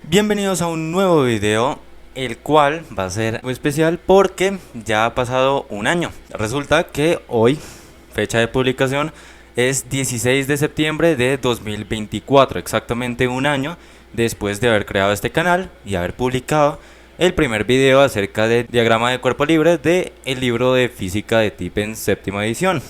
Bienvenidos a un nuevo video, el cual va a ser muy especial porque ya ha pasado un año. Resulta que hoy, fecha de publicación, es 16 de septiembre de 2024, exactamente un año después de haber creado este canal y haber publicado el primer video acerca del diagrama de cuerpo libre de el libro de física de TIP en séptima edición.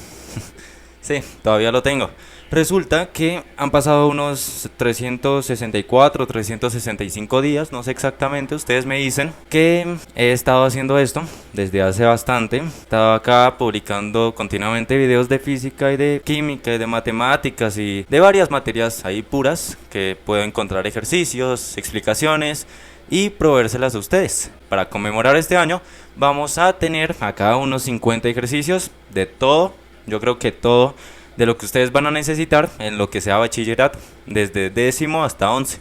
Sí, todavía lo tengo. Resulta que han pasado unos 364, 365 días, no sé exactamente, ustedes me dicen que he estado haciendo esto desde hace bastante. He estado acá publicando continuamente videos de física y de química y de matemáticas y de varias materias ahí puras que puedo encontrar ejercicios, explicaciones y proveérselas a ustedes. Para conmemorar este año vamos a tener acá unos 50 ejercicios de todo, yo creo que todo de lo que ustedes van a necesitar en lo que sea bachillerato, desde décimo hasta 11.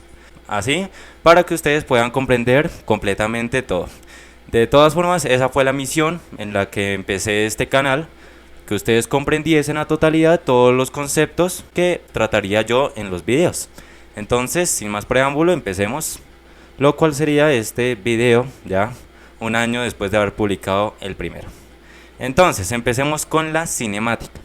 Así, para que ustedes puedan comprender completamente todo. De todas formas, esa fue la misión en la que empecé este canal, que ustedes comprendiesen a totalidad todos los conceptos que trataría yo en los videos. Entonces, sin más preámbulo, empecemos, lo cual sería este video ya un año después de haber publicado el primero. Entonces, empecemos con la cinemática.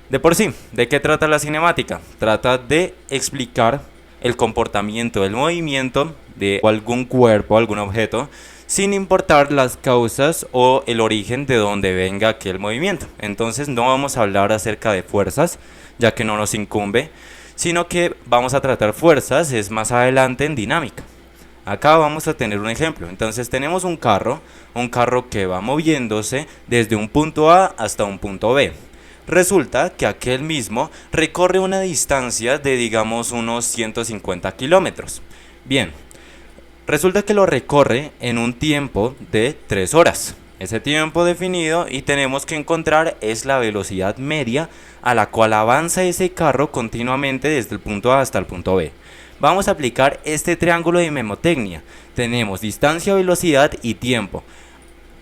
De por sí, ¿de qué trata la cinemática? Trata de explicar el comportamiento, el movimiento de algún cuerpo, algún objeto, sin importar las causas o el origen de donde venga aquel movimiento. Entonces no vamos a hablar acerca de fuerzas, ya que no nos incumbe, sino que vamos a tratar fuerzas es más adelante en dinámica. Acá vamos a tener un ejemplo. Entonces tenemos un carro que va moviéndose desde un punto A hasta un punto B. Resulta que aquel mismo recorre una distancia de digamos unos 150 kilómetros. Bien, resulta que lo recorre en un tiempo de 3 horas. Ese tiempo definido y tenemos que encontrar es la velocidad media a la cual avanza ese carro continuamente desde el punto A hasta el punto B. Vamos a aplicar este triángulo de mnemotecnia. Tenemos distancia, velocidad y tiempo.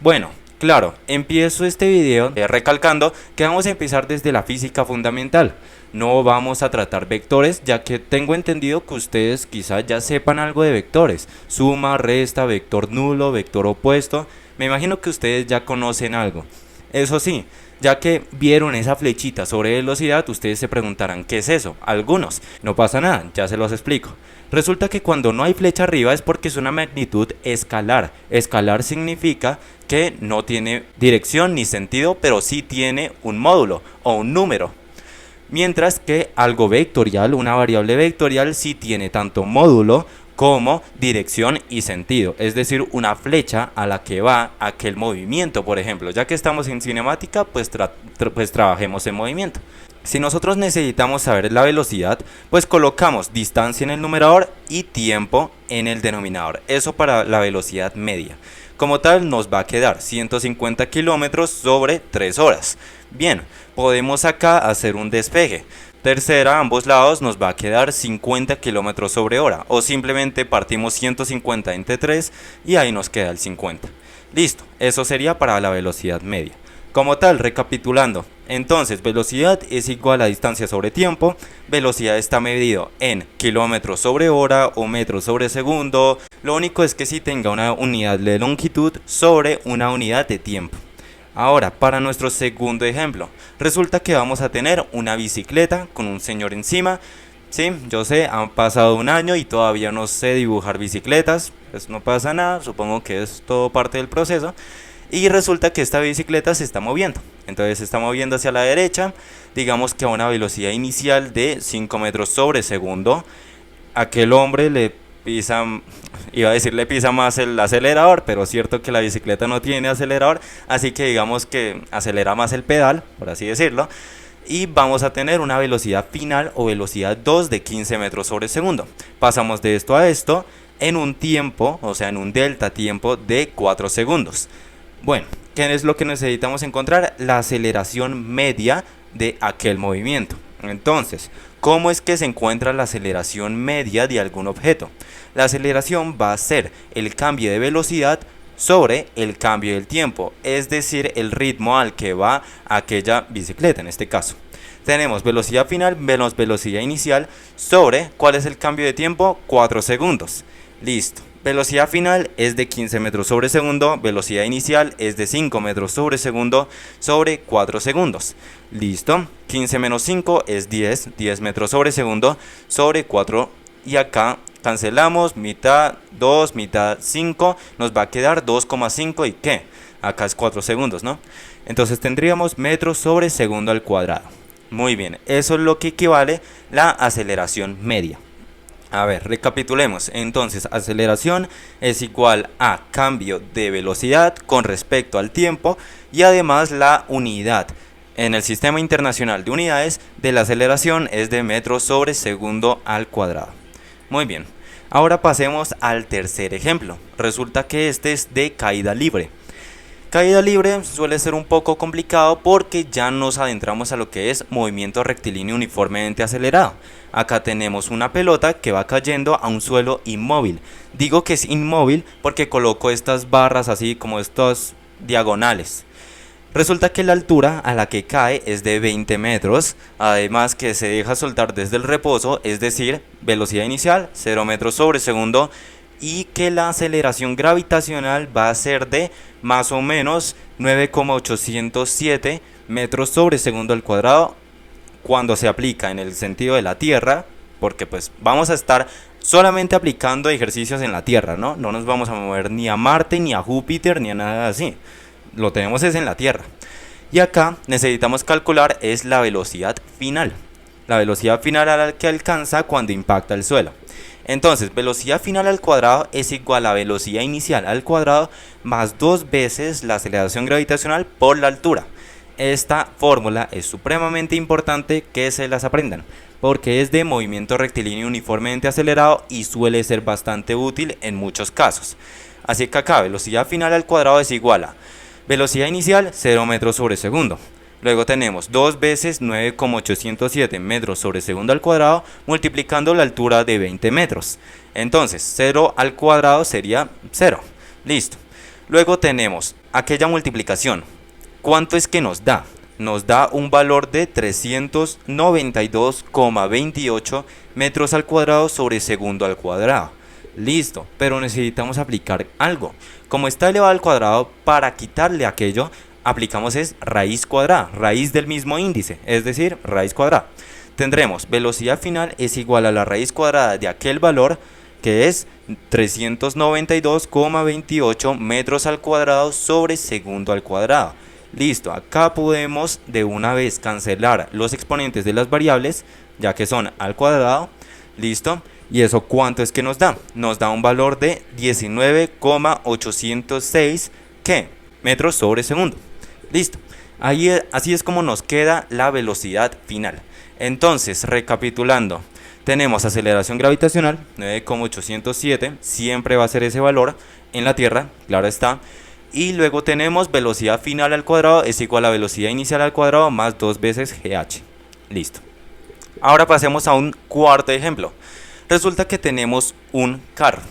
Bueno, claro, empiezo este video recalcando que vamos a empezar desde la física fundamental. No vamos a tratar vectores, ya que tengo entendido que ustedes quizás ya sepan algo de vectores. Suma, resta, vector nulo, vector opuesto. Me imagino que ustedes ya conocen algo. Eso sí, ya que vieron esa flechita sobre velocidad, ustedes se preguntarán ¿qué es eso? Algunos, no pasa nada, ya se los explico. Resulta que cuando no hay flecha arriba es porque es una magnitud escalar. Escalar significa que no tiene dirección ni sentido, pero sí tiene un módulo o un número. Mientras que algo vectorial, una variable vectorial, sí tiene tanto módulo como dirección y sentido, es decir, una flecha a la que va aquel movimiento, por ejemplo. Ya que estamos en cinemática, pues trabajemos en movimiento. Si nosotros necesitamos saber la velocidad, pues colocamos distancia en el numerador y tiempo en el denominador. Eso para la velocidad media. Como tal nos va a quedar 150 kilómetros sobre 3 horas. Bien, podemos acá hacer un despeje. Tercera, a ambos lados nos va a quedar 50 km sobre hora, o simplemente partimos 150 entre 3 y ahí nos queda el 50. Listo, eso sería para la velocidad media. Como tal, recapitulando, entonces velocidad es igual a distancia sobre tiempo, velocidad está medido en kilómetros sobre hora o metros sobre segundo, lo único es que si tenga una unidad de longitud sobre una unidad de tiempo. Ahora, para nuestro segundo ejemplo, resulta que vamos a tener una bicicleta con un señor encima. Sí, yo sé, han pasado un año y todavía no sé dibujar bicicletas, pues no pasa nada, supongo que es todo parte del proceso. Y resulta que esta bicicleta se está moviendo, entonces se está moviendo hacia la derecha, digamos que a una velocidad inicial de 5 metros sobre segundo. Aquel hombre le pisa, iba a decir le pisa más el acelerador, pero es cierto que la bicicleta no tiene acelerador, así que digamos que acelera más el pedal, por así decirlo, y vamos a tener una velocidad final o velocidad 2 de 15 metros sobre segundo. Pasamos de esto a esto en un tiempo, o sea en un delta tiempo de 4 segundos. Bueno, ¿qué es lo que necesitamos encontrar? La aceleración media de aquel movimiento. Entonces, ¿cómo es que se encuentra la aceleración media de algún objeto? La aceleración va a ser el cambio de velocidad sobre el cambio del tiempo, es decir, el ritmo al que va aquella bicicleta en este caso. Tenemos velocidad final menos velocidad inicial sobre, ¿cuál es el cambio de tiempo? 4 segundos. Listo. Velocidad final es de 15 metros sobre segundo, velocidad inicial es de 5 metros sobre segundo sobre 4 segundos. Listo. 15 menos 5 es 10 metros sobre segundo sobre 4. Y acá cancelamos mitad 2, mitad 5, nos va a quedar 2,5 y ¿qué? Acá es 4 segundos, ¿no? Entonces tendríamos metros sobre segundo al cuadrado. Muy bien, eso es lo que equivale la aceleración media. A ver, recapitulemos. Entonces, aceleración es igual a cambio de velocidad con respecto al tiempo y además la unidad en el sistema internacional de unidades de la aceleración es de metros sobre segundo al cuadrado. Muy bien, ahora pasemos al tercer ejemplo. Resulta que este es de caída libre. Caída libre suele ser un poco complicado porque ya nos adentramos a lo que es movimiento rectilíneo uniformemente acelerado. Acá tenemos una pelota que va cayendo a un suelo inmóvil. Digo que es inmóvil porque coloco estas barras así como estos diagonales. Resulta que la altura a la que cae es de 20 metros, además que se deja soltar desde el reposo, es decir, velocidad inicial 0 metros sobre segundo, y que la aceleración gravitacional va a ser de más o menos 9,807 metros sobre segundo al cuadrado cuando se aplica en el sentido de la Tierra, porque pues vamos a estar solamente aplicando ejercicios en la Tierra, ¿no? No nos vamos a mover ni a Marte, ni a Júpiter, ni a nada así. Lo tenemos es en la Tierra. Y acá necesitamos calcular es la velocidad final. La velocidad final a la que alcanza cuando impacta el suelo. Entonces, velocidad final al cuadrado es igual a velocidad inicial al cuadrado más 2 veces la aceleración gravitacional por la altura. Esta fórmula es supremamente importante que se las aprendan, porque es de movimiento rectilíneo uniformemente acelerado y suele ser bastante útil en muchos casos. Así que acá velocidad final al cuadrado es igual a velocidad inicial 0 metros sobre segundo. Luego tenemos 2 veces 9,807 metros sobre segundo al cuadrado multiplicando la altura de 20 metros. Entonces 0 al cuadrado sería 0. Listo. Luego tenemos aquella multiplicación. ¿Cuánto es que nos da? Nos da un valor de 392,28 metros al cuadrado sobre segundo al cuadrado. Listo, pero necesitamos aplicar algo. Como está elevado al cuadrado, para quitarle aquello, aplicamos es raíz cuadrada, raíz del mismo índice, es decir, raíz cuadrada. Tendremos velocidad final es igual a la raíz cuadrada de aquel valor, que es 392,28 metros al cuadrado sobre segundo al cuadrado. Listo, acá podemos de una vez cancelar los exponentes de las variables, ya que son al cuadrado. Listo. ¿Y eso cuánto es que nos da? Nos da un valor de 19,806 ¿qué? Metros sobre segundo. Listo. Así es como nos queda la velocidad final. Entonces, recapitulando, tenemos aceleración gravitacional 9,807, siempre va a ser ese valor en la Tierra, claro está. Y luego tenemos velocidad final al cuadrado es igual a velocidad inicial al cuadrado más 2 veces GH. Listo. Ahora pasemos a un cuarto ejemplo. Resulta que tenemos un carro.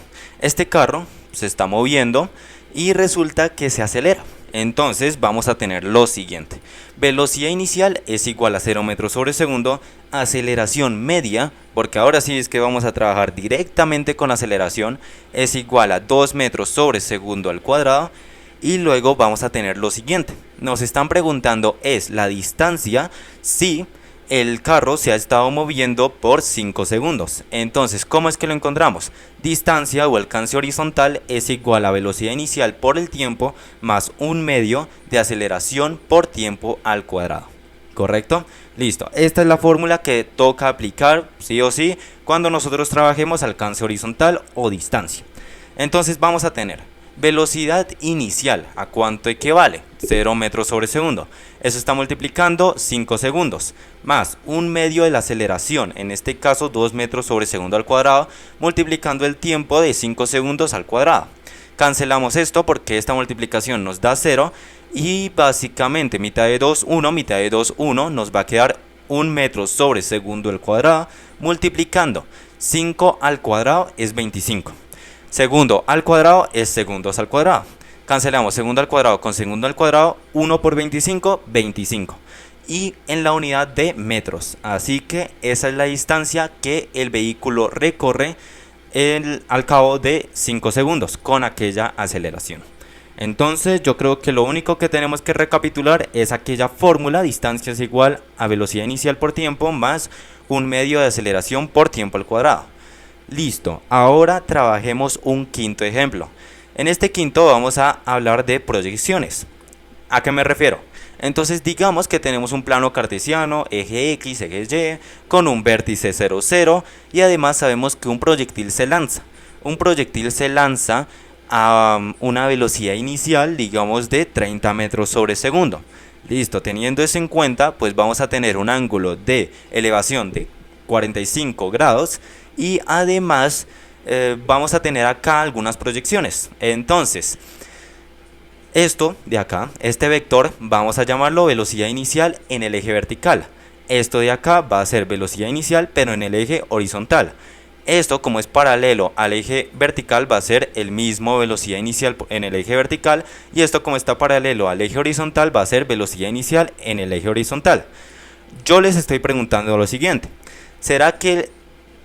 Este carro se está moviendo y resulta que se acelera. Entonces vamos a tener lo siguiente. Velocidad inicial es igual a 0 metros sobre segundo. Aceleración media, porque ahora sí es que vamos a trabajar directamente con aceleración, es igual a 2 metros sobre segundo al cuadrado. Y luego vamos a tener lo siguiente. Nos están preguntando es la distancia si el carro se ha estado moviendo por 5 segundos. Entonces, ¿cómo es que lo encontramos? Distancia o alcance horizontal es igual a velocidad inicial por el tiempo más un medio de aceleración por tiempo al cuadrado. ¿Correcto? Listo. Esta es la fórmula que toca aplicar sí o sí cuando nosotros trabajemos alcance horizontal o distancia. Entonces vamos a tener velocidad inicial, ¿a cuánto equivale? 0 metros sobre segundo. Eso está multiplicando 5 segundos, más un medio de la aceleración, en este caso 2 metros sobre segundo al cuadrado, multiplicando el tiempo de 5 segundos al cuadrado. Cancelamos esto porque esta multiplicación nos da 0 y básicamente mitad de 2, 1, mitad de 2, 1, nos va a quedar 1 metro sobre segundo al cuadrado, multiplicando 5 al cuadrado es 25. Segundo al cuadrado es segundos al cuadrado. Cancelamos segundo al cuadrado con segundo al cuadrado, 1 por 25, 25. Y en la unidad de metros. Así que esa es la distancia que el vehículo recorre al cabo de 5 segundos con aquella aceleración. Entonces yo creo que lo único que tenemos que recapitular es aquella fórmula: distancia es igual a velocidad inicial por tiempo más un medio de aceleración por tiempo al cuadrado. Listo, ahora trabajemos un quinto ejemplo. En este quinto vamos a hablar de proyecciones. ¿A qué me refiero? Entonces digamos que tenemos un plano cartesiano, eje X, eje Y, con un vértice 0, 0, y además sabemos que un proyectil se lanza. Un proyectil se lanza a una velocidad inicial, digamos, de 30 metros sobre segundo. Listo, teniendo eso en cuenta, pues vamos a tener un ángulo de elevación de 45 grados y además vamos a tener acá algunas proyecciones. Entonces, esto de acá, este vector, vamos a llamarlo velocidad inicial en el eje vertical. Esto de acá va a ser velocidad inicial pero en el eje horizontal. Esto, como es paralelo al eje vertical, va a ser el mismo velocidad inicial en el eje vertical, y esto, como está paralelo al eje horizontal, va a ser velocidad inicial en el eje horizontal. Yo les estoy preguntando lo siguiente: ¿será que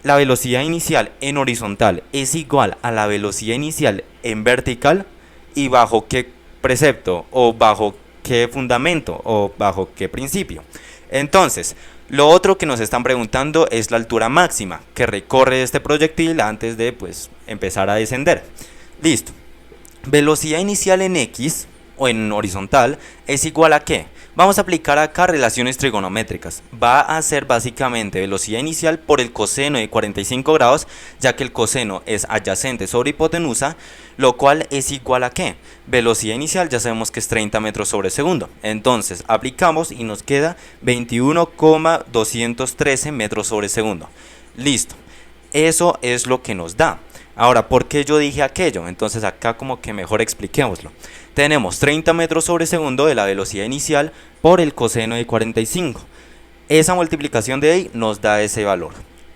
la velocidad inicial en horizontal es igual a la velocidad inicial en vertical? ¿Y bajo qué precepto, o bajo qué fundamento, o bajo qué principio? Entonces, lo otro que nos están preguntando es la altura máxima que recorre este proyectil antes de empezar a descender. Listo. Velocidad inicial en X o en horizontal es igual a ¿qué? Vamos a aplicar acá relaciones trigonométricas. Va a ser básicamente velocidad inicial por el coseno de 45 grados, ya que el coseno es adyacente sobre hipotenusa, lo cual es igual a ¿qué? Velocidad inicial ya sabemos que es 30 metros sobre segundo. Entonces aplicamos y nos queda 21,213 metros sobre segundo. Listo. Eso es lo que nos da. Ahora, ¿por qué yo dije aquello? Entonces acá como que mejor expliquémoslo. Tenemos 30 metros sobre segundo de la velocidad inicial por el coseno de 45. Esa multiplicación de ahí nos da ese valor.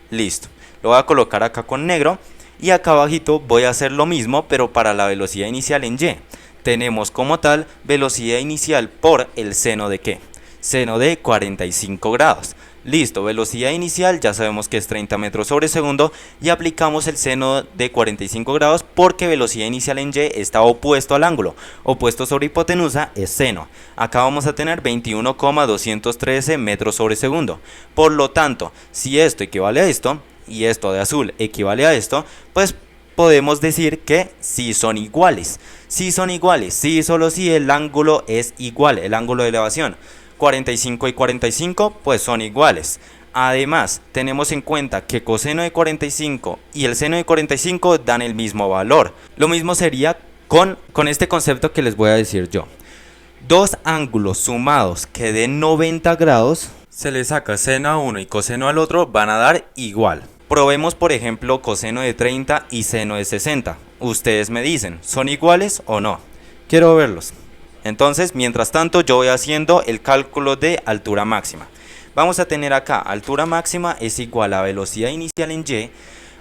Listo. Lo voy a colocar acá con negro y acá abajito voy a hacer lo mismo, pero para la velocidad inicial en Y. Tenemos como tal velocidad inicial por el seno de ¿qué? Seno de 45 grados. Listo, velocidad inicial ya sabemos que es 30 metros sobre segundo y aplicamos el seno de 45 grados porque velocidad inicial en Y está opuesto al ángulo, opuesto sobre hipotenusa es seno. Acá vamos a tener 21,213 metros sobre segundo. Por lo tanto, si esto equivale a esto y esto de azul equivale a esto, pues podemos decir que sí son iguales. Sí son iguales, sí, solo si el ángulo es igual, el ángulo de elevación. 45 y 45 pues son iguales. Además, tenemos en cuenta que coseno de 45 y el seno de 45 dan el mismo valor. Lo mismo sería con este concepto que les voy a decir yo. Dos ángulos sumados que den 90 grados, se le saca seno a uno y coseno al otro, van a dar igual. Probemos, por ejemplo, coseno de 30 y seno de 60. Ustedes me dicen, ¿son iguales o no? Quiero verlos. Entonces, mientras tanto, yo voy haciendo el cálculo de altura máxima. Vamos a tener acá, altura máxima es igual a velocidad inicial en Y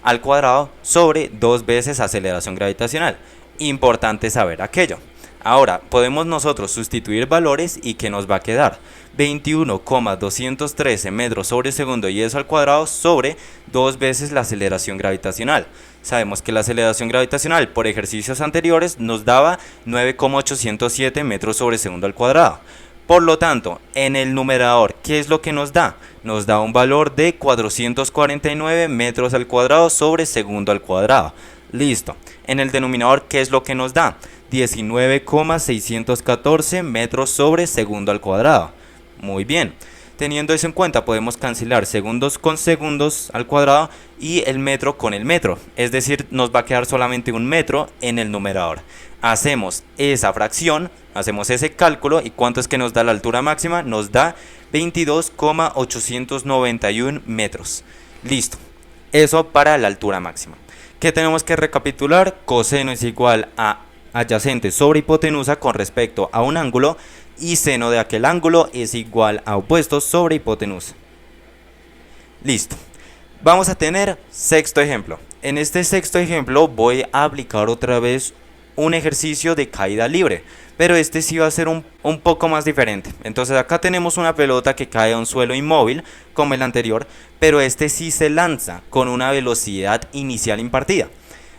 al cuadrado sobre 2 veces aceleración gravitacional. Importante saber aquello. Ahora, podemos nosotros sustituir valores y ¿qué nos va a quedar? 21,213 metros sobre segundo y eso al cuadrado sobre 2 veces la aceleración gravitacional. Sabemos que la aceleración gravitacional por ejercicios anteriores nos daba 9,807 metros sobre segundo al cuadrado. Por lo tanto, en el numerador, ¿qué es lo que nos da? Nos da un valor de 449 metros al cuadrado sobre segundo al cuadrado. Listo. En el denominador, ¿qué es lo que nos da? 19,614 metros sobre segundo al cuadrado. Muy bien. Teniendo eso en cuenta, podemos cancelar segundos con segundos al cuadrado y el metro con el metro. Es decir, nos va a quedar solamente un metro en el numerador. Hacemos esa fracción, hacemos ese cálculo y ¿cuánto es que nos da la altura máxima? Nos da 22,891 metros. Listo. Eso para la altura máxima. ¿Qué tenemos que recapitular? Coseno es igual a adyacente sobre hipotenusa con respecto a un ángulo y seno de aquel ángulo es igual a opuesto sobre hipotenusa. Listo. Vamos a tener sexto ejemplo. En este sexto ejemplo voy a aplicar otra vez un ejercicio de caída libre, pero este sí va a ser un poco más diferente. Entonces acá tenemos una pelota que cae a un suelo inmóvil como el anterior, pero este sí se lanza con una velocidad inicial impartida.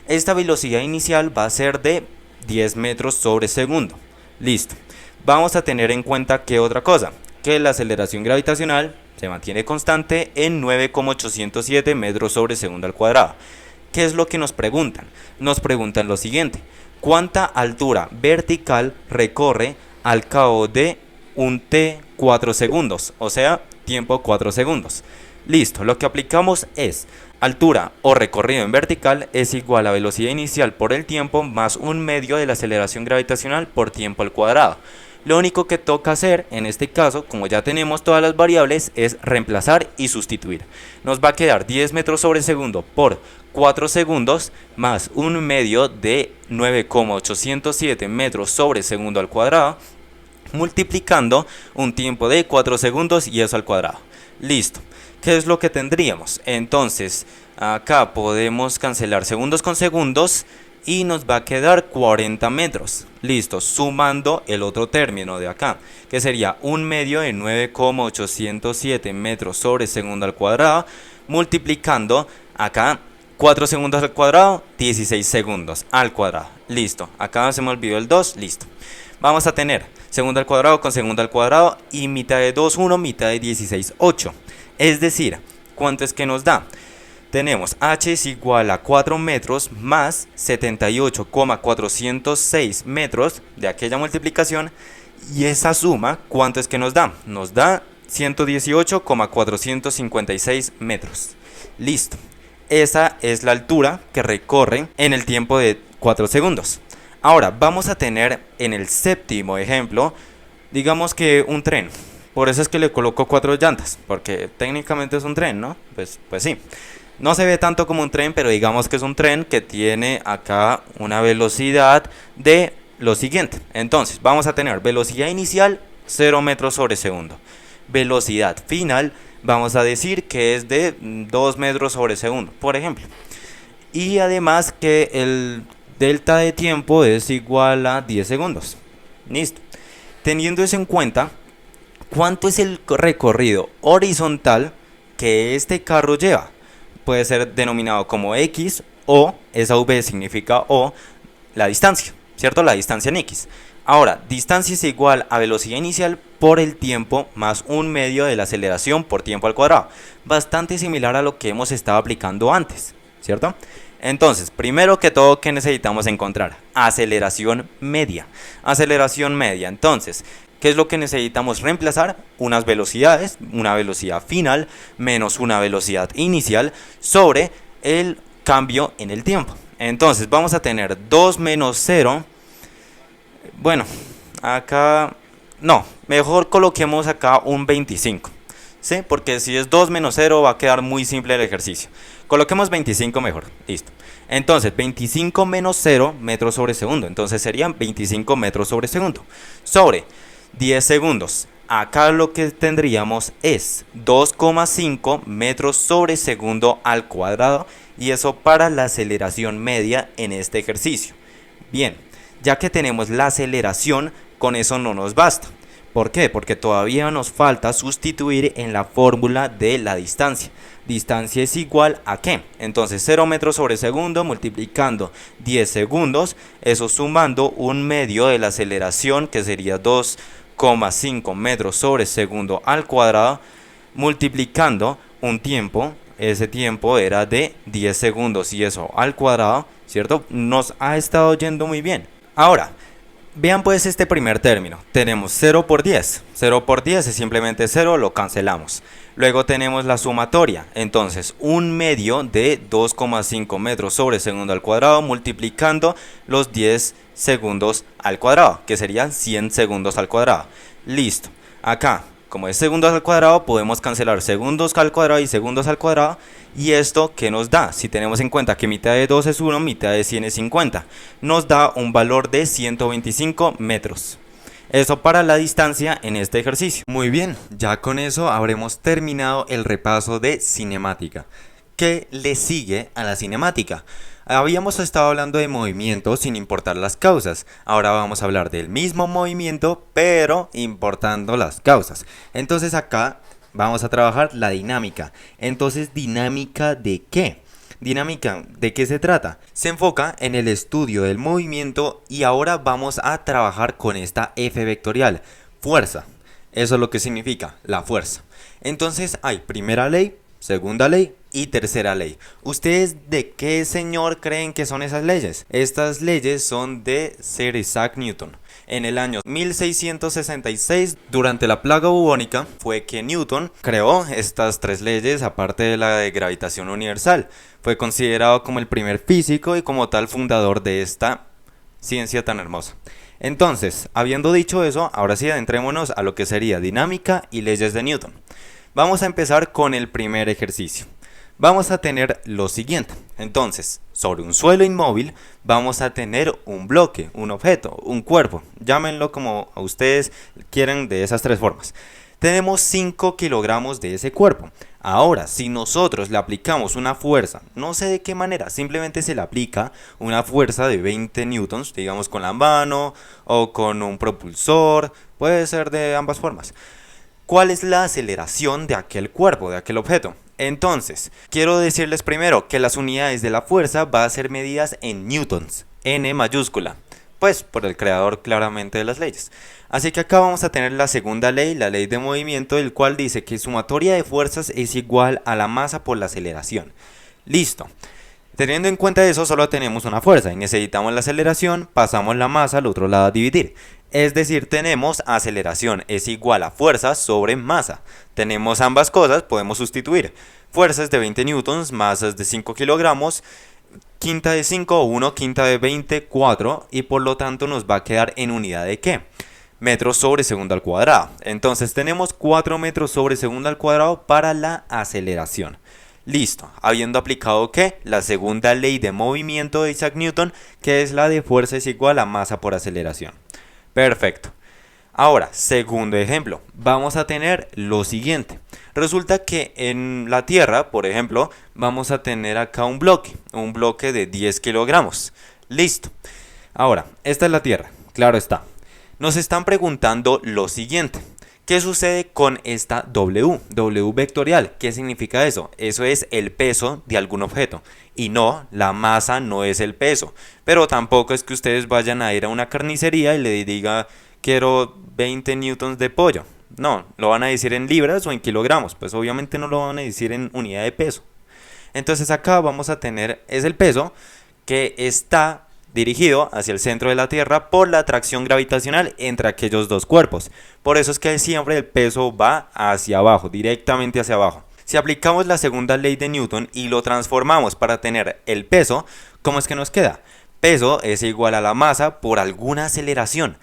Esta velocidad inicial va a ser de 10 metros sobre segundo. Listo. Vamos a tener en cuenta que otra cosa, que la aceleración gravitacional se mantiene constante en 9,807 metros sobre segundo al cuadrado. ¿Qué es lo que nos preguntan? Nos preguntan lo siguiente: ¿cuánta altura vertical recorre al cabo de un t 4 segundos? O sea, tiempo 4 segundos. Listo, lo que aplicamos es altura o recorrido en vertical es igual a velocidad inicial por el tiempo más un medio de la aceleración gravitacional por tiempo al cuadrado. Lo único que toca hacer en este caso, como ya tenemos todas las variables, es reemplazar y sustituir. Nos va a quedar 10 metros sobre segundo por 4 segundos más un medio de 9,807 metros sobre segundo al cuadrado, multiplicando un tiempo de 4 segundos y eso al cuadrado. Listo. ¿Qué es lo que tendríamos? Entonces, acá podemos cancelar segundos con segundos y nos va a quedar 40 metros. Listo, sumando el otro término de acá, que sería un medio de 9,807 metros sobre segundo al cuadrado, multiplicando acá 4 segundos al cuadrado, 16 segundos al cuadrado. Listo, acá se me olvidó el 2, listo. Vamos a tener segundo al cuadrado con segundo al cuadrado y mitad de 2, 1, mitad de 16, 8. Es decir, ¿cuánto es que nos da? Tenemos h es igual a 4 metros más 78,406 metros de aquella multiplicación. Y esa suma, ¿cuánto es que nos da? Nos da 118,456 metros. Listo. Esa es la altura que recorre en el tiempo de 4 segundos. Ahora, vamos a tener en el séptimo ejemplo, digamos que un tren. Por eso es que le coloco 4 llantas, porque técnicamente es un tren, ¿no? Pues sí. No se ve tanto como un tren, pero digamos que es un tren que tiene acá una velocidad de lo siguiente. Entonces, vamos a tener velocidad inicial 0 metros sobre segundo. Velocidad final, vamos a decir que es de 2 metros sobre segundo, por ejemplo. Y además que el delta de tiempo es igual a 10 segundos. Listo. Teniendo eso en cuenta, ¿cuánto es el recorrido horizontal que este carro lleva? Puede ser denominado como X o, esa V significa O, la distancia, ¿cierto? La distancia en X. Ahora, distancia es igual a velocidad inicial por el tiempo más un medio de la aceleración por tiempo al cuadrado. Bastante similar a lo que hemos estado aplicando antes, ¿cierto? Entonces, primero que todo, ¿qué necesitamos encontrar? Aceleración media. Aceleración media. Entonces, ¿qué es lo que necesitamos reemplazar? Unas velocidades, una velocidad final menos una velocidad inicial sobre el cambio en el tiempo. Entonces vamos a tener 2 menos 0. Bueno, acá no, mejor coloquemos acá un 25. ¿Sí? Porque si es 2 menos 0 va a quedar muy simple el ejercicio. Coloquemos 25 mejor, listo. Entonces 25 menos 0 metros sobre segundo. Entonces serían 25 metros sobre segundo. Sobre 10 segundos. Acá lo que tendríamos es 2,5 metros sobre segundo al cuadrado. Y eso para la aceleración media en este ejercicio. Bien, ya que tenemos la aceleración, con eso no nos basta. ¿Por qué? Porque todavía nos falta sustituir en la fórmula de la distancia. Distancia es igual a ¿qué? Entonces 0 metros sobre segundo multiplicando 10 segundos, eso sumando un medio de la aceleración que sería 2,5 metros sobre segundo al cuadrado, multiplicando un tiempo, ese tiempo era de 10 segundos y eso al cuadrado, ¿cierto? Nos ha estado yendo muy bien. Ahora, vean pues este primer término, tenemos 0 por 10, 0 por 10 es simplemente 0, lo cancelamos. Luego tenemos la sumatoria, entonces un medio de 2,5 metros sobre segundo al cuadrado multiplicando los 10 segundos al cuadrado, que serían 100 segundos al cuadrado. Listo, acá como es segundos al cuadrado podemos cancelar segundos al cuadrado y segundos al cuadrado. ¿Y esto qué nos da? Si tenemos en cuenta que mitad de 2 es 1, mitad de 100 es 50. Nos da un valor de 125 metros. Eso para la distancia en este ejercicio. Muy bien, ya con eso habremos terminado el repaso de cinemática. ¿Qué le sigue a la cinemática? Habíamos estado hablando de movimiento sin importar las causas. Ahora vamos a hablar del mismo movimiento, pero importando las causas. Entonces acá vamos a trabajar la dinámica. Entonces, ¿dinámica de qué? Dinámica, ¿de qué se trata? Se enfoca en el estudio del movimiento y ahora vamos a trabajar con esta F vectorial, fuerza. Eso es lo que significa la fuerza. Entonces hay primera ley, segunda ley y tercera ley. ¿Ustedes de qué señor creen que son esas leyes? Estas leyes son de Sir Isaac Newton. En el año 1666, durante la plaga bubónica, fue que Newton creó estas tres leyes, aparte de la de gravitación universal. Fue considerado como el primer físico y como tal fundador de esta ciencia tan hermosa. Entonces, habiendo dicho eso, ahora sí adentrémonos a lo que sería dinámica y leyes de Newton. Vamos a empezar con el primer ejercicio. Vamos a tener lo siguiente. Entonces, sobre un suelo inmóvil vamos a tener un bloque, un objeto, un cuerpo. Llámenlo como a ustedes quieran de esas tres formas. Tenemos 5 kilogramos de ese cuerpo. Ahora, si nosotros le aplicamos una fuerza, no sé de qué manera, simplemente se le aplica una fuerza de 20 newtons, digamos con la mano o con un propulsor, puede ser de ambas formas. ¿Cuál es la aceleración de aquel cuerpo, de aquel objeto? Entonces, quiero decirles primero que las unidades de la fuerza van a ser medidas en newtons, N mayúscula, pues por el creador claramente de las leyes. Así que acá vamos a tener la segunda ley, la ley de movimiento, el cual dice que sumatoria de fuerzas es igual a la masa por la aceleración. Listo. Teniendo en cuenta eso, solo tenemos una fuerza y necesitamos la aceleración, pasamos la masa al otro lado a dividir. Es decir, tenemos aceleración es igual a fuerza sobre masa. Tenemos ambas cosas, podemos sustituir. Fuerzas de 20 newtons, masas de 5 kilogramos, quinta de 5, 1, quinta de 20, 4, y por lo tanto nos va a quedar en unidad de ¿qué? Metros sobre segundo al cuadrado. Entonces tenemos 4 metros sobre segundo al cuadrado para la aceleración. Listo, habiendo aplicado ¿qué? La segunda ley de movimiento de Isaac Newton, que es la de fuerza es igual a masa por aceleración. Perfecto. Ahora, segundo ejemplo, vamos a tener lo siguiente. Resulta que en la Tierra, por ejemplo, vamos a tener acá un bloque de 10 kilogramos. Listo. Ahora, esta es la Tierra, claro está. Nos están preguntando lo siguiente. ¿Qué sucede con esta W vectorial? ¿Qué significa eso? Eso es el peso de algún objeto. Y no, la masa no es el peso. Pero tampoco es que ustedes vayan a ir a una carnicería y le diga quiero 20 newtons de pollo. No, lo van a decir en libras o en kilogramos. Pues obviamente no lo van a decir en unidad de peso. Entonces acá vamos a tener, es el peso que está dirigido hacia el centro de la Tierra por la atracción gravitacional entre aquellos dos cuerpos. Por eso es que siempre el peso va hacia abajo, directamente hacia abajo. Si aplicamos la segunda ley de Newton y lo transformamos para tener el peso, ¿cómo es que nos queda? Peso es igual a la masa por alguna aceleración.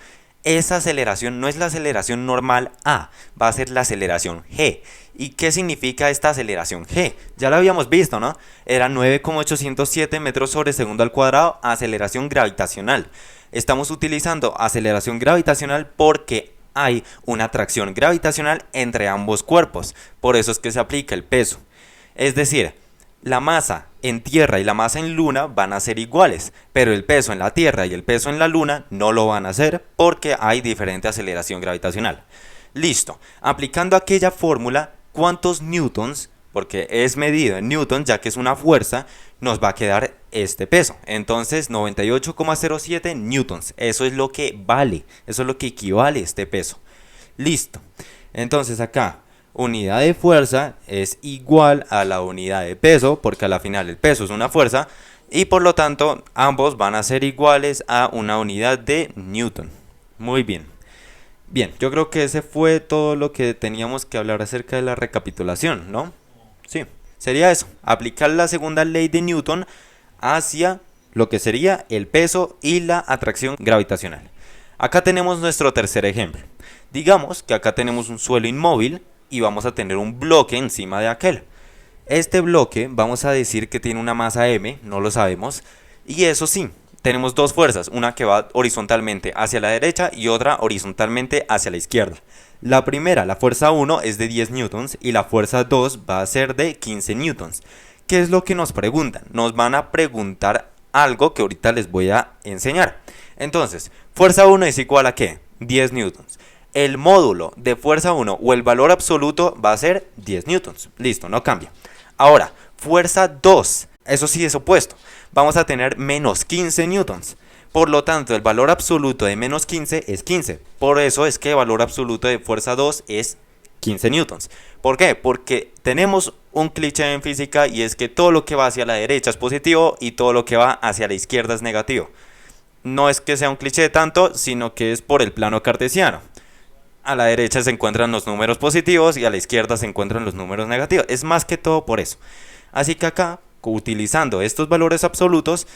Esa aceleración no es la aceleración normal A, va a ser la aceleración G. ¿Y qué significa esta aceleración G? Ya la habíamos visto, ¿no? Era 9,807 metros sobre segundo al cuadrado, aceleración gravitacional. Estamos utilizando aceleración gravitacional porque hay una atracción gravitacional entre ambos cuerpos. Por eso es que se aplica el peso. Es decir, la masa en Tierra y la masa en Luna van a ser iguales, pero el peso en la Tierra y el peso en la Luna no lo van a hacer porque hay diferente aceleración gravitacional. Listo, aplicando aquella fórmula, ¿cuántos newtons? Porque es medido en newtons, ya que es una fuerza, nos va a quedar este peso. Entonces 98,07 newtons, eso es lo que vale, eso es lo que equivale a este peso. Listo, entonces acá unidad de fuerza es igual a la unidad de peso, porque a la final el peso es una fuerza, y por lo tanto ambos van a ser iguales a una unidad de newton. Muy bien. Bien, yo creo que ese fue todo lo que teníamos que hablar acerca de la recapitulación, ¿no? Sí, sería eso, aplicar la segunda ley de Newton hacia lo que sería el peso y la atracción gravitacional. Acá tenemos nuestro tercer ejemplo. Digamos que acá tenemos un suelo inmóvil y vamos a tener un bloque encima de aquel. Este bloque vamos a decir que tiene una masa m, no lo sabemos, y eso sí, tenemos dos fuerzas, una que va horizontalmente hacia la derecha y otra horizontalmente hacia la izquierda. La primera, la fuerza 1, es de 10 newtons y la fuerza 2 va a ser de 15 newtons. ¿Qué es lo que nos preguntan? Nos van a preguntar algo que ahorita les voy a enseñar. Entonces, fuerza 1 es igual a ¿qué? 10 newtons. El módulo de fuerza 1 o el valor absoluto va a ser 10 newtons. Listo, no cambia. Ahora, fuerza 2, eso sí es opuesto. Vamos a tener menos 15 newtons. Por lo tanto, el valor absoluto de menos 15 es 15. Por eso es que el valor absoluto de fuerza 2 es 15 newtons. ¿Por qué? Porque tenemos un cliché en física y es que todo lo que va hacia la derecha es positivo y todo lo que va hacia la izquierda es negativo. No es que sea un cliché tanto, sino que es por el plano cartesiano. A la derecha se encuentran los números positivos y a la izquierda se encuentran los números negativos. Es más que todo por eso. Así que acá, utilizando estos valores absolutos,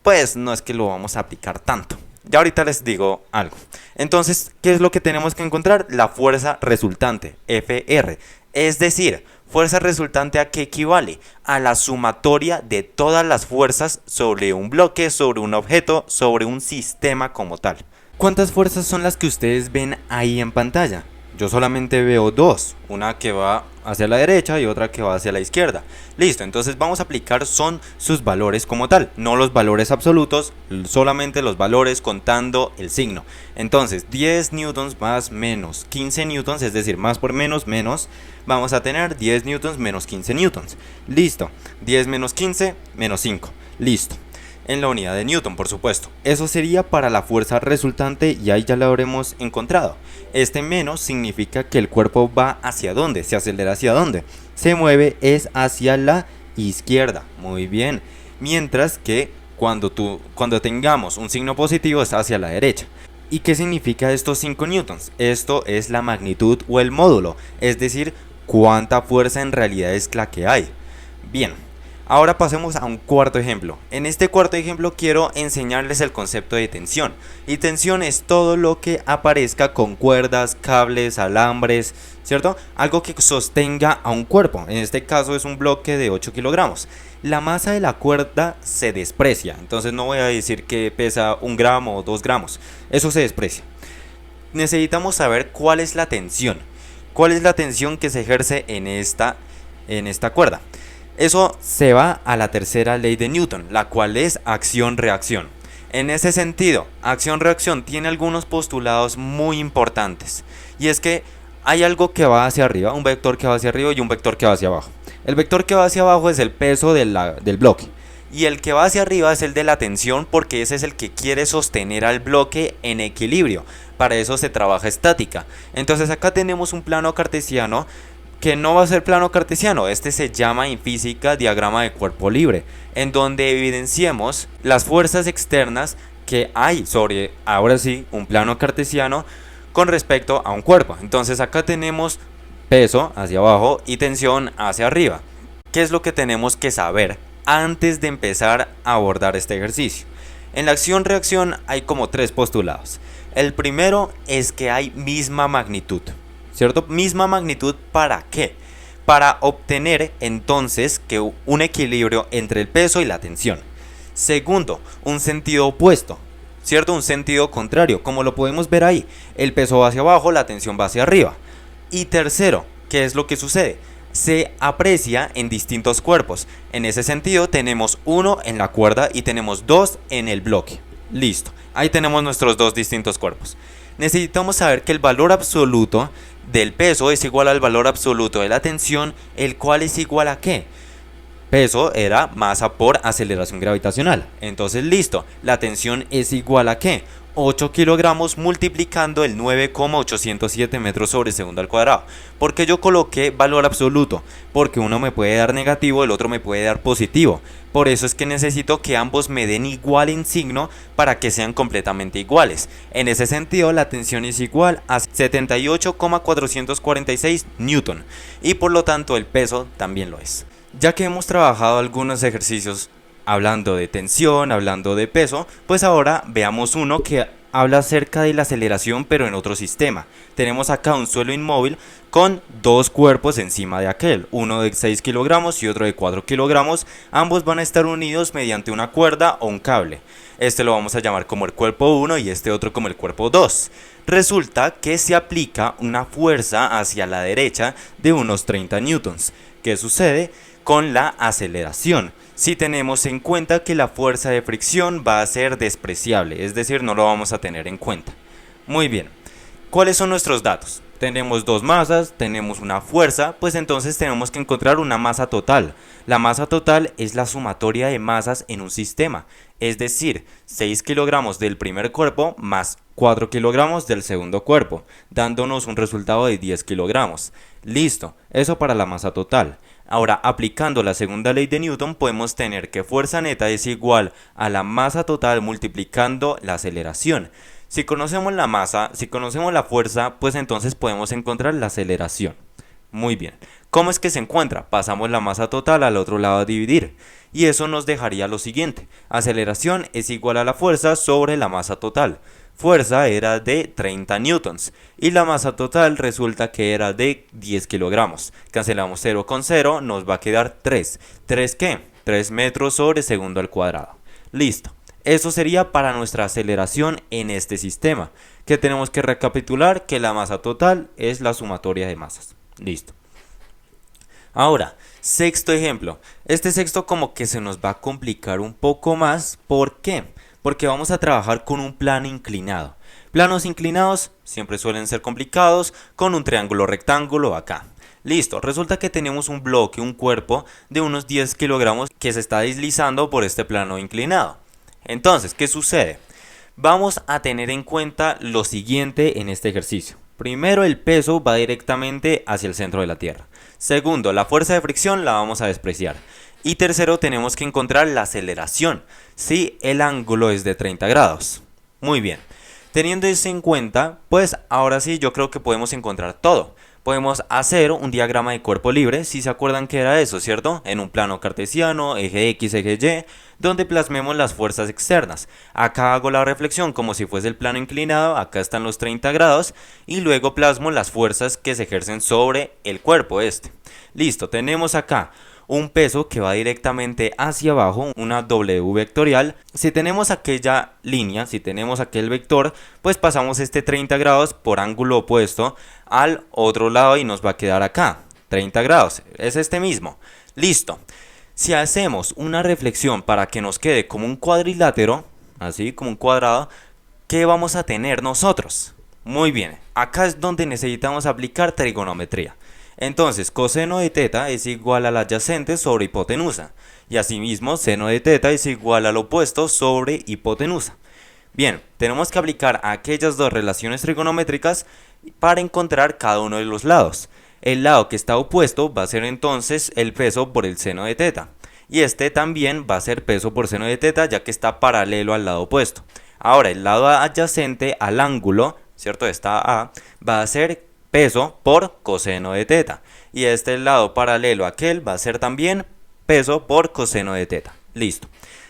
pues no es que lo vamos a aplicar tanto. Ya ahorita les digo algo. Entonces, ¿qué es lo que tenemos que encontrar? La fuerza resultante, Fr. Es decir, fuerza resultante ¿a qué equivale? A la sumatoria de todas las fuerzas sobre un bloque, sobre un objeto, sobre un sistema como tal. ¿Cuántas fuerzas son las que ustedes ven ahí en pantalla? Yo solamente veo dos, una que va hacia la derecha y otra que va hacia la izquierda. Listo, entonces vamos a aplicar son sus valores como tal, no los valores absolutos, solamente los valores contando el signo. Entonces 10 newtons más menos 15 newtons, es decir, más por menos, vamos a tener 10 newtons menos 15 newtons. Listo, 10 menos 15, menos 5. Listo. En la unidad de Newton, por supuesto. Eso sería para la fuerza resultante y ahí ya la habremos encontrado. Este menos significa que el cuerpo va hacia dónde, se acelera hacia dónde. Se mueve es hacia la izquierda. Muy bien. Mientras que cuando tengamos un signo positivo es hacia la derecha. ¿Y qué significa estos 5 newtons? Esto es la magnitud o el módulo, es decir, cuánta fuerza en realidad es la que hay. Bien. Ahora pasemos a un cuarto ejemplo. En este cuarto ejemplo quiero enseñarles el concepto de tensión. Y tensión es todo lo que aparezca con cuerdas, cables, alambres, ¿cierto? Algo que sostenga a un cuerpo. En este caso es un bloque de 8 kilogramos. La masa de la cuerda se desprecia. Entonces no voy a decir que pesa 1 gramo o 2 gramos. Eso se desprecia. Necesitamos saber cuál es la tensión. ¿Cuál es la tensión que se ejerce en esta cuerda? Eso se va a la tercera ley de Newton, la cual es acción-reacción. En ese sentido, acción-reacción tiene algunos postulados muy importantes. Y es que hay algo que va hacia arriba, un vector que va hacia arriba y un vector que va hacia abajo. El vector que va hacia abajo es el peso del bloque. Y el que va hacia arriba es el de la tensión, porque ese es el que quiere sostener al bloque en equilibrio. Para eso se trabaja estática. Entonces acá tenemos un plano cartesiano que no va a ser plano cartesiano. Este se llama en física diagrama de cuerpo libre, en donde evidenciemos las fuerzas externas que hay sobre, ahora sí, un plano cartesiano con respecto a un cuerpo. Entonces acá tenemos peso hacia abajo y tensión hacia arriba. ¿Qué es lo que tenemos que saber antes de empezar a abordar este ejercicio? En la acción-reacción hay como 3 postulados. El primero es que hay misma magnitud, ¿cierto? Misma magnitud, ¿para qué? Para obtener entonces que un equilibrio entre el peso y la tensión. Segundo, un sentido opuesto, ¿cierto? Un sentido contrario, como lo podemos ver ahí. El peso va hacia abajo, la tensión va hacia arriba. Y tercero, ¿qué es lo que sucede? Se aprecia en distintos cuerpos. En ese sentido tenemos 1 en la cuerda y tenemos 2 en el bloque. Listo, ahí tenemos nuestros 2 distintos cuerpos. Necesitamos saber que el valor absoluto del peso es igual al valor absoluto de la tensión, el cual es igual a ¿qué? Peso era masa por aceleración gravitacional. Entonces listo, la tensión es igual a ¿qué? 8 kilogramos multiplicando el 9,807 metros sobre segundo al cuadrado. ¿Por qué yo coloqué valor absoluto? Porque uno me puede dar negativo, el otro me puede dar positivo. Por eso es que necesito que ambos me den igual en signo para que sean completamente iguales. En ese sentido, la tensión es igual a 78,446 newton y por lo tanto el peso también lo es. Ya que hemos trabajado algunos ejercicios hablando de tensión, hablando de peso, pues ahora veamos uno que habla acerca de la aceleración pero en otro sistema. Tenemos acá un suelo inmóvil con 2 cuerpos encima de aquel, uno de 6 kilogramos y otro de 4 kilogramos. Ambos van a estar unidos mediante una cuerda o un cable. Este lo vamos a llamar como el cuerpo 1 y este otro como el cuerpo 2. Resulta que se aplica una fuerza hacia la derecha de unos 30 newtons. ¿Qué sucede? con la aceleración, si tenemos en cuenta que la fuerza de fricción va a ser despreciable, es decir, no lo vamos a tener en cuenta. Muy bien, ¿cuáles son nuestros datos? Tenemos dos masas, tenemos una fuerza, pues entonces tenemos que encontrar una masa total. La masa total es la sumatoria de masas en un sistema, es decir, 6 kilogramos del primer cuerpo más 4 kilogramos del segundo cuerpo, dándonos un resultado de 10 kilogramos. Listo, eso para la masa total. Ahora, aplicando la segunda ley de Newton, podemos tener que fuerza neta es igual a la masa total multiplicando la aceleración. Si conocemos la masa, si conocemos la fuerza, pues entonces podemos encontrar la aceleración. Muy bien. ¿Cómo es que se encuentra? Pasamos la masa total al otro lado a dividir. Y eso nos dejaría lo siguiente. Aceleración es igual a la fuerza sobre la masa total. Fuerza era de 30 newtons y la masa total resulta que era de 10 kilogramos. Cancelamos 0 con 0, nos va a quedar 3. ¿3 qué? 3 metros sobre segundo al cuadrado. Listo. Eso sería para nuestra aceleración en este sistema, que tenemos que recapitular que la masa total es la sumatoria de masas. Listo. Ahora, sexto ejemplo. Este sexto como que se nos va a complicar un poco más. ¿Por qué? Porque vamos a trabajar con un plano inclinado. Planos inclinados siempre suelen ser complicados con un triángulo rectángulo acá. Listo, resulta que tenemos un bloque, un cuerpo de unos 10 kilogramos que se está deslizando por este plano inclinado. Entonces, ¿qué sucede? Vamos a tener en cuenta lo siguiente en este ejercicio. Primero, el peso va directamente hacia el centro de la Tierra. Segundo, la fuerza de fricción la vamos a despreciar. Y tercero, tenemos que encontrar la aceleración, si el ángulo es de 30 grados. Muy bien. Teniendo eso en cuenta, pues ahora sí yo creo que podemos encontrar todo. Podemos hacer un diagrama de cuerpo libre, si se acuerdan que era eso, ¿cierto? En un plano cartesiano, eje X, eje Y, donde plasmemos las fuerzas externas. Acá hago la reflexión como si fuese el plano inclinado, acá están los 30 grados, y luego plasmo las fuerzas que se ejercen sobre el cuerpo este. Listo, tenemos acá un peso que va directamente hacia abajo, una W vectorial. Si tenemos aquella línea, si tenemos aquel vector, pues pasamos este 30 grados por ángulo opuesto al otro lado y nos va a quedar acá, 30 grados, es este mismo. Listo. Si hacemos una reflexión para que nos quede como un cuadrilátero, así como un cuadrado, ¿qué vamos a tener nosotros? Muy bien, acá es donde necesitamos aplicar trigonometría. Entonces, coseno de teta es igual al adyacente sobre hipotenusa. Y asimismo, seno de teta es igual al opuesto sobre hipotenusa. Bien, tenemos que aplicar aquellas dos relaciones trigonométricas para encontrar cada uno de los lados. El lado que está opuesto va a ser entonces el peso por el seno de teta. Y este también va a ser peso por seno de teta, ya que está paralelo al lado opuesto. Ahora, el lado adyacente al ángulo, ¿cierto? Esta A, va a ser peso por coseno de teta. Y este lado paralelo a aquel va a ser también peso por coseno de teta. Listo.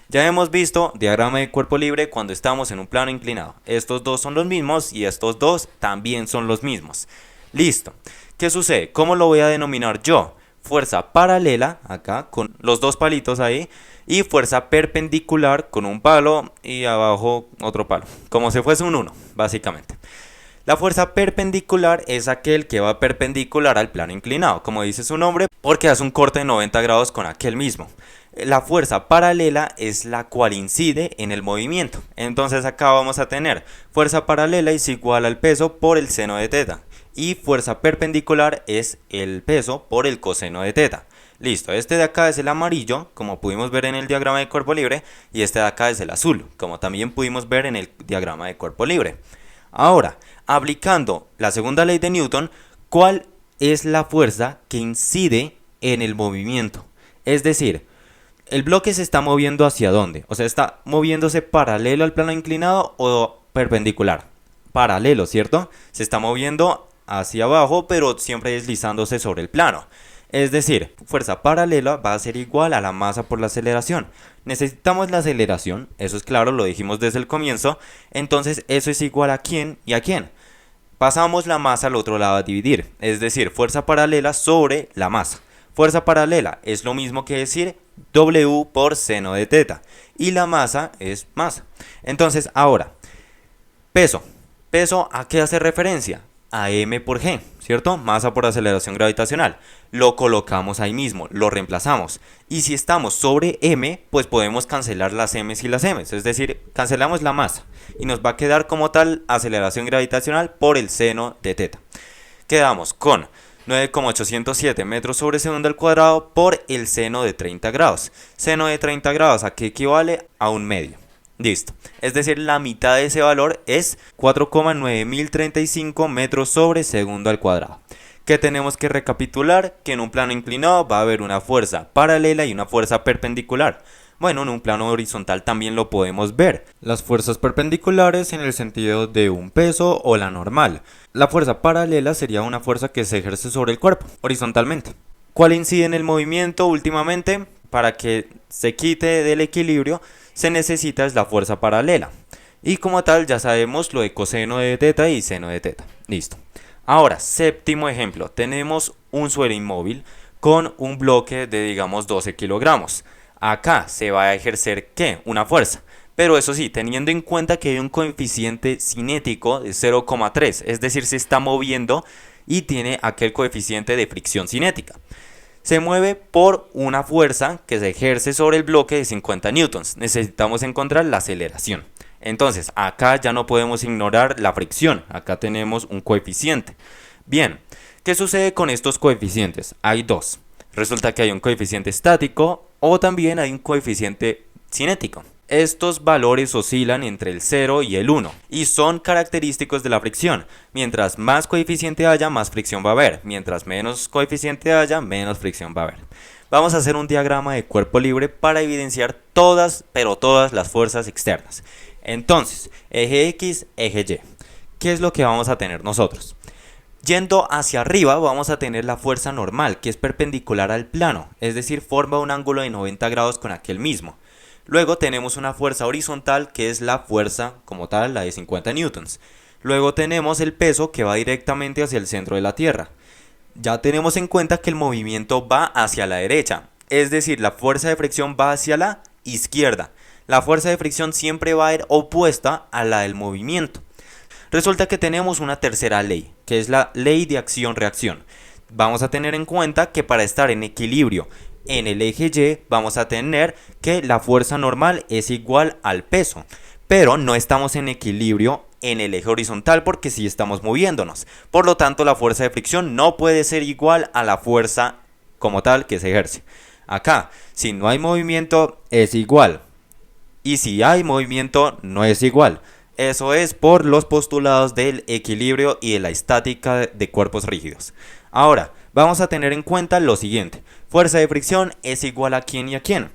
Ya hemos visto diagrama de cuerpo libre cuando estamos en un plano inclinado. Estos dos son los mismos y estos dos también son los mismos. Listo. ¿Qué sucede? ¿Cómo lo voy a denominar yo? Fuerza paralela, acá, con los dos palitos ahí. Y fuerza perpendicular con un palo y abajo otro palo. Como si fuese un 1, básicamente. La fuerza perpendicular es aquel que va perpendicular al plano inclinado, como dice su nombre, porque hace un corte de 90 grados con aquel mismo. La fuerza paralela es la cual incide en el movimiento. Entonces acá vamos a tener fuerza paralela es igual al peso por el seno de teta. Y fuerza perpendicular es el peso por el coseno de teta. Listo, este de acá es el amarillo, como pudimos ver en el diagrama de cuerpo libre, y este de acá es el azul, como también pudimos ver en el diagrama de cuerpo libre. Ahora, aplicando la segunda ley de Newton, ¿cuál es la fuerza que incide en el movimiento? Es decir, el bloque se está moviendo ¿hacia dónde? O sea, ¿está moviéndose paralelo al plano inclinado o perpendicular? Paralelo, ¿cierto? Se está moviendo hacia abajo, pero siempre deslizándose sobre el plano. Es decir, fuerza paralela va a ser igual a la masa por la aceleración. Necesitamos la aceleración, eso es claro, lo dijimos desde el comienzo. Entonces, eso es igual a ¿quién y a quién? Pasamos la masa al otro lado a dividir, es decir, fuerza paralela sobre la masa. Fuerza paralela es lo mismo que decir W por seno de teta. Y la masa es masa. Entonces, ahora, peso. ¿Peso a qué hace referencia? a m por g, ¿cierto? Masa por aceleración gravitacional. Lo colocamos ahí mismo, lo reemplazamos. Y si estamos sobre m, pues podemos cancelar las m's y las m's, es decir, cancelamos la masa y nos va a quedar como tal aceleración gravitacional por el seno de teta. Quedamos con 9,807 metros sobre segundo al cuadrado por el seno de 30 grados. Seno de 30 grados, ¿a qué equivale? A un medio. Listo. Es decir, la mitad de ese valor es 4,9035 metros sobre segundo al cuadrado. ¿Qué tenemos que recapitular? Que en un plano inclinado va a haber una fuerza paralela y una fuerza perpendicular. Bueno, en un plano horizontal también lo podemos ver. Las fuerzas perpendiculares en el sentido de un peso o la normal. La fuerza paralela sería una fuerza que se ejerce sobre el cuerpo, horizontalmente. ¿Cuál incide en el movimiento últimamente? Para que se quite del equilibrio se necesita es la fuerza paralela. Y como tal ya sabemos lo de coseno de teta y seno de teta. Listo. Ahora, séptimo ejemplo. Tenemos un suelo inmóvil con un bloque de digamos 12 kilogramos. Acá se va a ejercer ¿qué? Una fuerza. Pero eso sí, teniendo en cuenta que hay un coeficiente cinético de 0,3, es decir, se está moviendo y tiene aquel coeficiente de fricción cinética. Se mueve por una fuerza que se ejerce sobre el bloque de 50 newtons. Necesitamos encontrar la aceleración. Entonces, acá ya no podemos ignorar la fricción. Acá tenemos un coeficiente. Bien, ¿qué sucede con estos coeficientes? Hay dos. Resulta que hay un coeficiente estático o también hay un coeficiente cinético. Estos valores oscilan entre el 0 y el 1 y son característicos de la fricción. Mientras más coeficiente haya, más fricción va a haber. Mientras menos coeficiente haya, menos fricción va a haber. Vamos a hacer un diagrama de cuerpo libre para evidenciar todas, pero todas las fuerzas externas. Entonces, eje X, eje Y. ¿Qué es lo que vamos a tener nosotros? Yendo hacia arriba vamos a tener la fuerza normal, que es perpendicular al plano, es decir, forma un ángulo de 90 grados con aquel mismo. Luego tenemos una fuerza horizontal, que es la fuerza como tal, la de 50 newtons. Luego tenemos el peso que va directamente hacia el centro de la Tierra. Ya tenemos en cuenta que el movimiento va hacia la derecha, es decir, la fuerza de fricción va hacia la izquierda. La fuerza de fricción siempre va a ir opuesta a la del movimiento. Resulta que tenemos una tercera ley, que es la ley de acción-reacción. Vamos a tener en cuenta que para estar en equilibrio en el eje Y vamos a tener que la fuerza normal es igual al peso, pero no estamos en equilibrio en el eje horizontal porque sí estamos moviéndonos. Por lo tanto, la fuerza de fricción no puede ser igual a la fuerza como tal que se ejerce. Acá, si no hay movimiento, es igual. Y si hay movimiento, no es igual. Eso es por los postulados del equilibrio y de la estática de cuerpos rígidos. Ahora, vamos a tener en cuenta lo siguiente. Fuerza de fricción es igual a quién y a quién.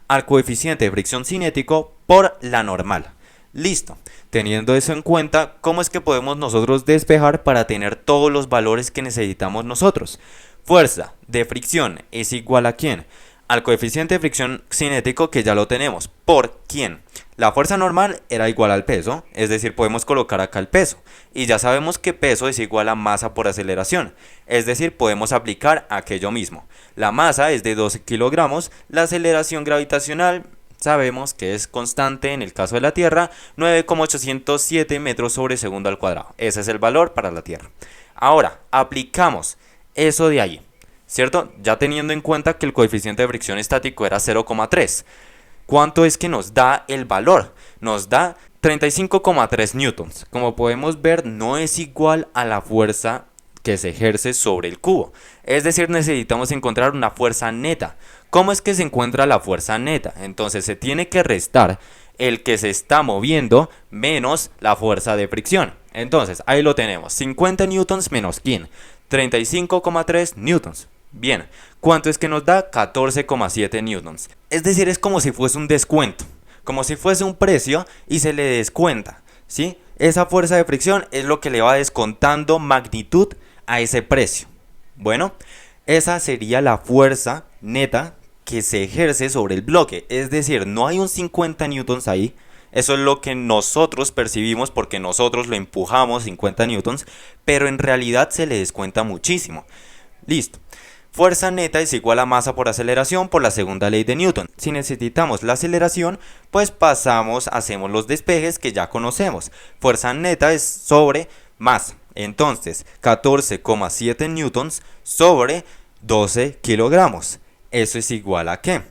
Al coeficiente de fricción cinético por la normal. Listo. Teniendo eso en cuenta, ¿cómo es que podemos nosotros despejar para tener todos los valores que necesitamos nosotros? Fuerza de fricción es igual a quién. Al coeficiente de fricción cinético, que ya lo tenemos. ¿Por quién? La fuerza normal era igual al peso, es decir, podemos colocar acá el peso. Y ya sabemos que peso es igual a masa por aceleración, es decir, podemos aplicar aquello mismo. La masa es de 12 kilogramos, la aceleración gravitacional sabemos que es constante en el caso de la Tierra, 9,807 metros sobre segundo al cuadrado. Ese es el valor para la Tierra. Ahora, aplicamos eso de ahí. ¿Cierto? Ya teniendo en cuenta que el coeficiente de fricción estático era 0,3. ¿Cuánto es que nos da el valor? Nos da 35,3 newtons. Como podemos ver, no es igual a la fuerza que se ejerce sobre el cubo. Es decir, necesitamos encontrar una fuerza neta. ¿Cómo es que se encuentra la fuerza neta? Entonces se tiene que restar el que se está moviendo menos la fuerza de fricción. Entonces, ahí lo tenemos. 50 newtons menos ¿quién? 35,3 newtons. Bien, ¿cuánto es que nos da? 14,7 newtons. Es decir, es como si fuese un descuento, como si fuese un precio y se le descuenta, ¿sí? Esa fuerza de fricción es lo que le va descontando magnitud a ese precio. Bueno, esa sería la fuerza neta que se ejerce sobre el bloque, es decir, no hay un 50 newtons ahí. Eso es lo que nosotros percibimos porque nosotros lo empujamos 50 newtons, pero en realidad se le descuenta muchísimo. Listo. Fuerza neta es igual a masa por aceleración por la segunda ley de Newton. Si necesitamos la aceleración, pues hacemos los despejes que ya conocemos. Fuerza neta es sobre masa, Entonces, 14,7 newtons sobre 12 kilogramos. ¿Eso es igual a qué?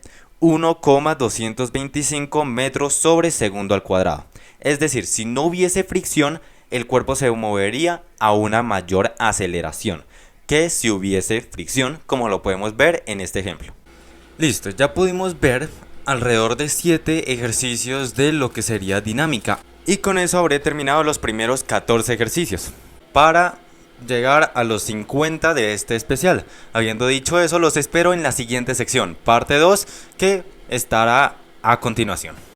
1,225 metros sobre segundo al cuadrado. Es decir, si no hubiese fricción, el cuerpo se movería a una mayor aceleración que si hubiese fricción, como lo podemos ver en este ejemplo. Listo, ya pudimos ver alrededor de 7 ejercicios de lo que sería dinámica. Y con eso habré terminado los primeros 14 ejercicios para llegar a los 50 de este especial. Habiendo dicho eso, los espero en la siguiente sección, parte 2, que estará a continuación.